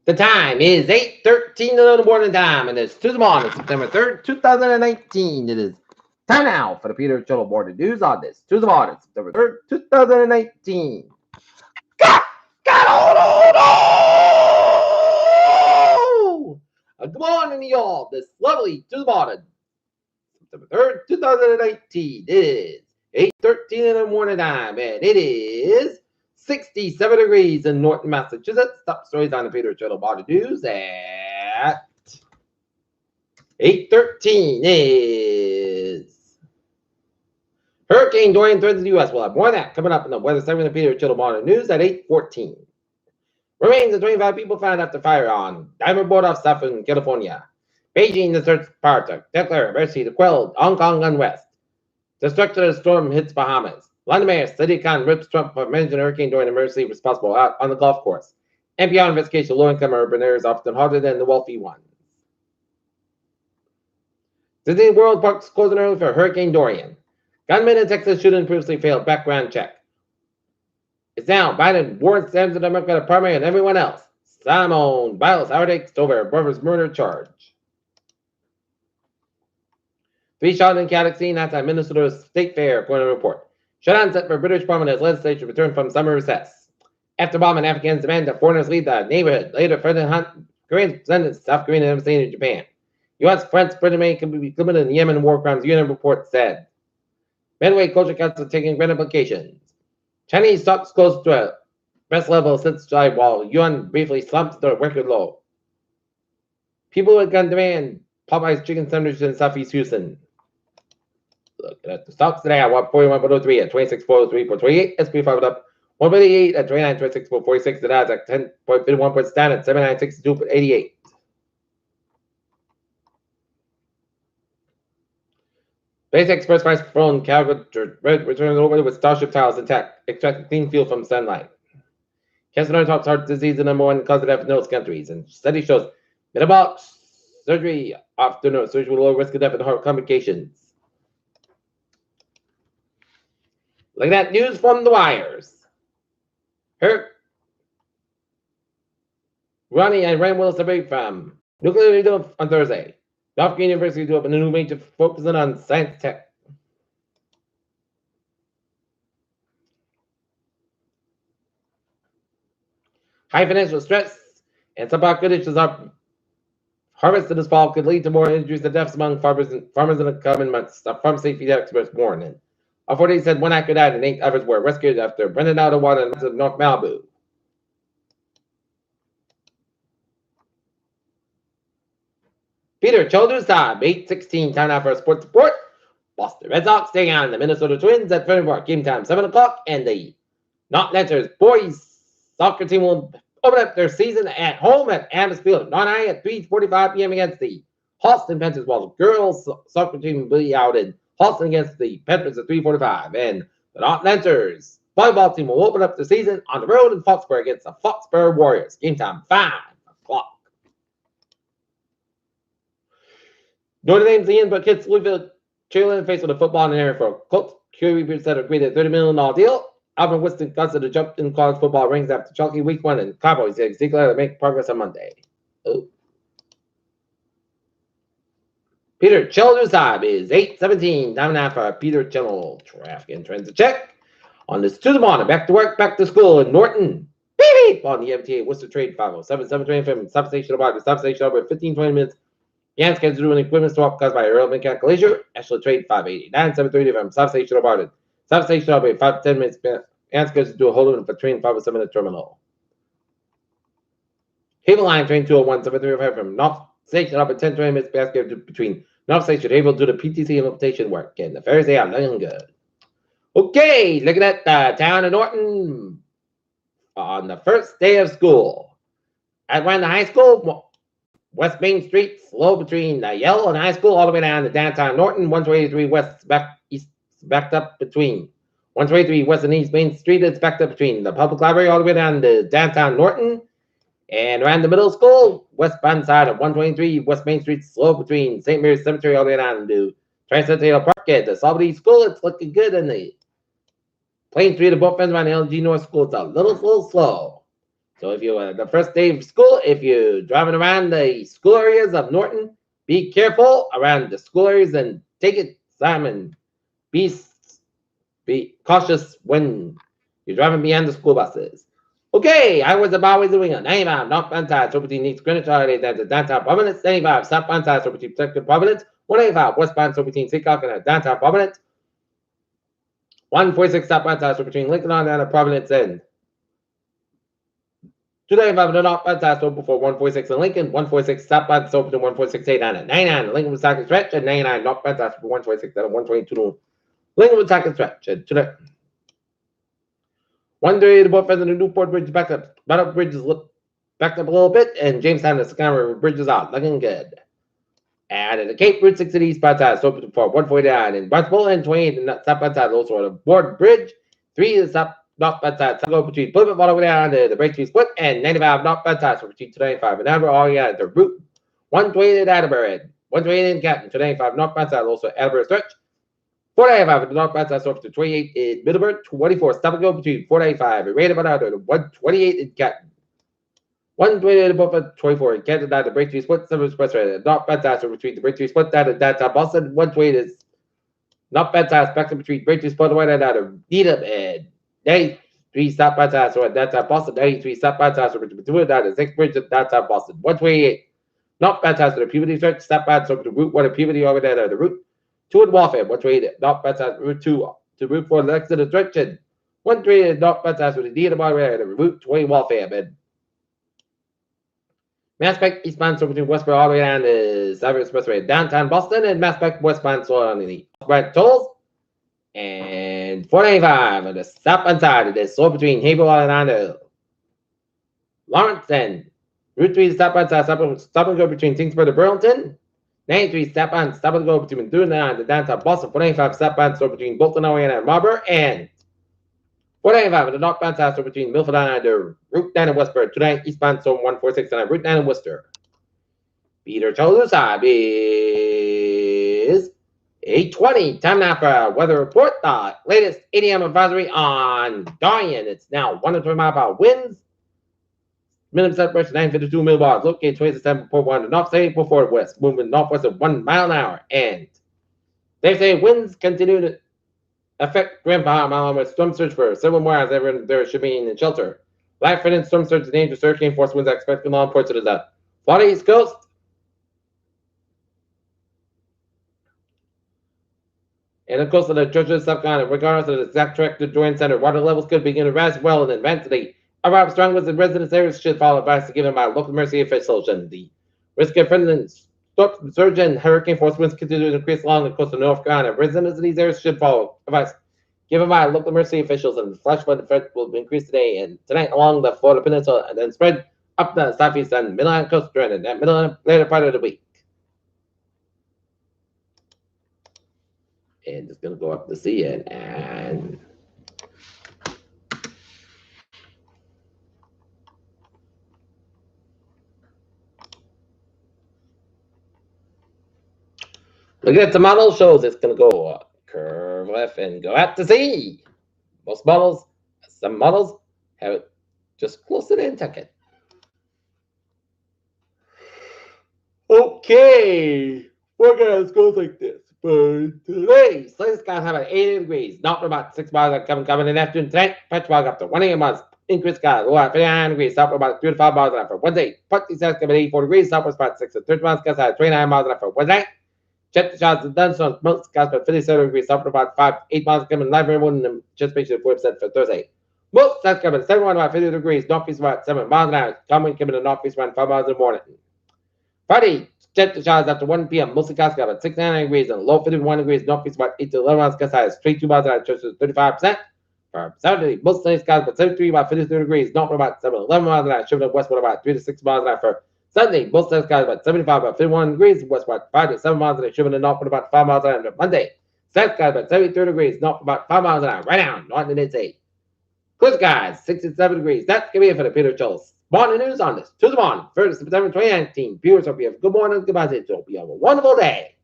The time is 8:13 in the morning time, and it's Tuesday morning, September 3rd, 2019. It is time now for the Peter Cholo Morning News on this Tuesday morning, September 3rd, 2019. Good morning, y'all. This lovely Tuesday morning, September 3rd, 2019. It is 8:13 in the morning time, and it is 67 degrees in Norton, Massachusetts. Top stories on the Peter Cholo Morning News at 8:13 is Hurricane Dorian threatens the U.S. We'll have more of that coming up in the weather segment of Peter Cholo Morning News at 8:14. Remains of 25 people found after fire on Diamond Board off Southern California. Beijing the search part to declare emergency to quell Hong Kong unrest. Destruction of the storm hits Bahamas. London Mayor Sadiq Khan rips Trump for managing Hurricane Dorian emergency responsible out on the golf course. NPR investigation of low-income urban areas often harder than the wealthy ones. Disney World Parks closing early for Hurricane Dorian. Gunman in Texas shooting previously failed background check. It's now Biden warns Sanders the Democratic primary and everyone else. Simone Biles outakes over brother's murder charge. 3 shot in chaotic scene outside Minnesota's State Fair, according to a report. Shutdown set for British Parliament as legislature return from summer recess. After bombing Afghans demand that foreigners leave the neighborhood. Later, President Hunt, Korean sentenced South Korean embassy in Japan. U.S. France, Britain, May can be committed in Yemen war crimes, UN report said. Medway Culture Council taking grand implications. Chinese stocks close to a best level since July, while yuan briefly slumps to a record low. People with gun demand Popeye's chicken sandwich in Southeast Houston. Look at the stocks today at 141.03 at 26.03.28. SP 5 up 1.88 at 29.26.46. The Nasdaq 10.51 stand at 79.62.88. Base Express price phone Calgary returns over with Starship tiles intact, extracting clean fuel from sunlight. Cancer tops heart disease the number one cause of death in those countries, and study shows metabolic surgery after surgery with low risk of death and heart complications. Look at that news from the wires. Ronnie and Rand Willis debate from nuclear radio on Thursday. North Korean University to open a new major focusing on science tech. High financial stress and some conditions are harvested this fall could lead to more injuries and deaths among farmers in the coming months. The farm safety experts warned. And authorities said 1 acre died and 8 others were rescued after running out of water in North Malibu. Peter Childers time, 8:16, time now for a sports report. Boston Red Sox taking on the Minnesota Twins at Fenway Park. Game time 7 o'clock, and the Not Lancers boys soccer team will open up their season at home at Adams Field at 3:45 p.m. against the Halston Panthers, while the girls soccer team will be out in Halston against the Panthers at 3:45. And the Not Lancers volleyball team will open up the season on the road in Foxborough against the Foxborough Warriors. Game time 5 o'clock. Notre Dame's Ian but kids Louisville cheerleading face with a football in the air for Colts. QB said agreed to a $30 million deal. Alvin Winston considered jump in college football rings after chalky week 1, and Cowboys said Ziegler to make progress on Monday. Oh. Peter Childers' time is 8:17. Time now for Peter Channel traffic and transit check. On this Tuesday morning, back to work, back to school in Norton. Beep beep on the MTA Worcester Trade 507 720 from substation about the substation over 15-20 minutes. Yan scheduled to do an equipment swap caused by a rail mechanical issue. Ashland Trade 589 730 from substation about substation over 5 to 10 minutes. Yan scheduled to do a hold on for train 507 at terminal. Havel Line train 201 735 from North Station up at 10 20 minutes basket between North Station Havel due to PTC implementation work. And the ferries they are looking good. Okay, looking at the town of Norton on the first day of school. At Wanda High School, West Main Street, slow between Yellow and High School, all the way down to downtown Norton. 123 West east backed up between 123 West and East Main Street. It's backed up between the public library all the way down to downtown Norton. And around the middle school, westbound side of 123 West Main Street, slow between St. Mary's Cemetery all the way down to Transcendental Park. At the Salvador School, it's looking good. And the Plain Street of both ends around the LG North School, it's a little slow. So if you the first day of school, if you're driving around the school areas of Norton, be careful around the school areas and take it, Simon. Be be cautious when you're driving behind the school buses. Okay, I was about doing a 95, not fantastic, so between needs Greenwich holiday, that's the downtown Providence, 95, stop fantastic, so between Protected Providence, 185, westbound, so between Seacock and downtown Providence, 146, stop fantastic, so between Lincoln on down to Providence and 295, the not fantastic, so before 146 and Lincoln, 146, stop fantastic, so between 146, 89 and 99, Lincoln was talking stretch, and 99, not fantastic, 146 and 122, Lincoln was talking stretch, and today. 138 above the Newport Bridge backed up. Battle Bridge is backed up a little bit, and Jamestown the Sycamore Bridge is out, looking good. And at the Cape Route 60 East by side, so for 149 in Barnstable and 28 in South by side, also on the Board Bridge. 3 is up north by side, so go between Plymouth all the way down to the Break Street Split, and 95 north by side, so between 295 and Attleboro, all you got the route. 128 in Attleboro, 128 in Canton, 295 north by side, also Attleboro Stretch. 485 at the north side, so up to 28 in Middleburg, 24 stop and go between 485 and right about out to 128 in Canton. 128 above 24 in Canton, down to Breakthrough Split, 7 Expressway, at the north side, so between the Breakthrough Split, down to downtown Boston, 128 is not bad side, back to between Breakthrough Split, right down to Needham and 93 stop by side, so at downtown Boston, 93 stop by side, so between down to 6 Bridge at downtown Boston, 128 not bad side, so the Puberty Church, stop by, so the route 1 of Puberty over there, the route. 2 in Waltham, 128 not bad side, route 2 to route 4 the next direction. 128 not bad side, with the D in the bottom right, the route 20 Waltham and Maspec eastbound, so between Westboro all the way down to Cyber Expressway, downtown Boston, and Maspec westbound, so on the right tolls. And 495 on the southbound side of this, so between Haverhill and down to Lawrence and Route 3 southbound side, stop and go between Tingsboro to Burlington. 93 southbound, stop and go between Dune and the downtown Boston. 495 southbound, so between Bolton and Marlborough, and 495 on the northbound side, so between Milford and the Route 9 in Westbury. 29 eastbound, so 146 and Route 9 in Worcester. Peter Tolusa is 8:20. Time now for our weather report. The latest 8 a.m. advisory on Dorian. It's now 120 mile per hour winds. Minimum set pressure 952 millibars. Located 27.1 to north, 74 west. Moving northwest at 1 mile an hour. And they say winds continue to affect Grandpa Mile with storm surge for several more hours. Everyone there should be in shelter. Life threatening storm surge and dangerous hurricane force winds are expected along ports of the Florida East Coast. And of course, of the Georgia South Carolina, regardless of the exact track to Dorian Center, water levels could begin to rise well in advance today. Arrival strong winds in residence areas should follow advice given by local emergency officials. And the risk of threatening storm surge and hurricane force winds continue to increase along the coast of North Carolina. Residents in these areas should follow advice given by local emergency officials. And the flash flood threat will increase today and tonight along the Florida Peninsula, and then spread up the southeast and Midland coast during that middle and later part of the week. And just gonna go up to see it, and looking at the model shows it's gonna go curve left and go out to sea. Most models, some models have it just close to the Nantucket. Okay, forecast goes like this. But today, Slay's gonna have an 80 degrees, not for about 6 miles coming in the afternoon. Tonight, Petrol up to 1 miles. Increase sky, low at 59 degrees, south for about 3 to 5 miles an hour for Wednesday. Partly south coming 84 degrees, southwest about 6 to 30 miles, sky 29 miles an hour for Wednesday. Check the shots and thunderstorms, most skies about 57 degrees, south for about 8 miles coming live everyone and anticipation of 4% for Thursday. Most skies coming 71 about 50 degrees, northeast about 7 miles an hour, coming to the northeast around 5 miles in the morning. Friday, check the showers after 1 p.m. Mostly skies got about 69 degrees and low 51 degrees, northeast about 8 to 11 miles, sky is 22 miles an hour, to 35%. For Saturday, most sunny skies about 73 about 53 degrees, north about 11 miles an hour, shifting west about 3 to 6 miles an hour. For Sunday, most sunny skies about 75 about 51 degrees, west about 5 to 7 miles an hour, shifting north about 5 miles an hour. Monday, sunny skies about 73 degrees, north about 5 miles an hour. Right now, north and it's 8. Clear skies, 67 degrees. That's gonna be it for the Peter Schultz morning news on this Tuesday morning, 1st September 2019. Viewers, hope you have a good morning, goodbye, hope you have a wonderful day.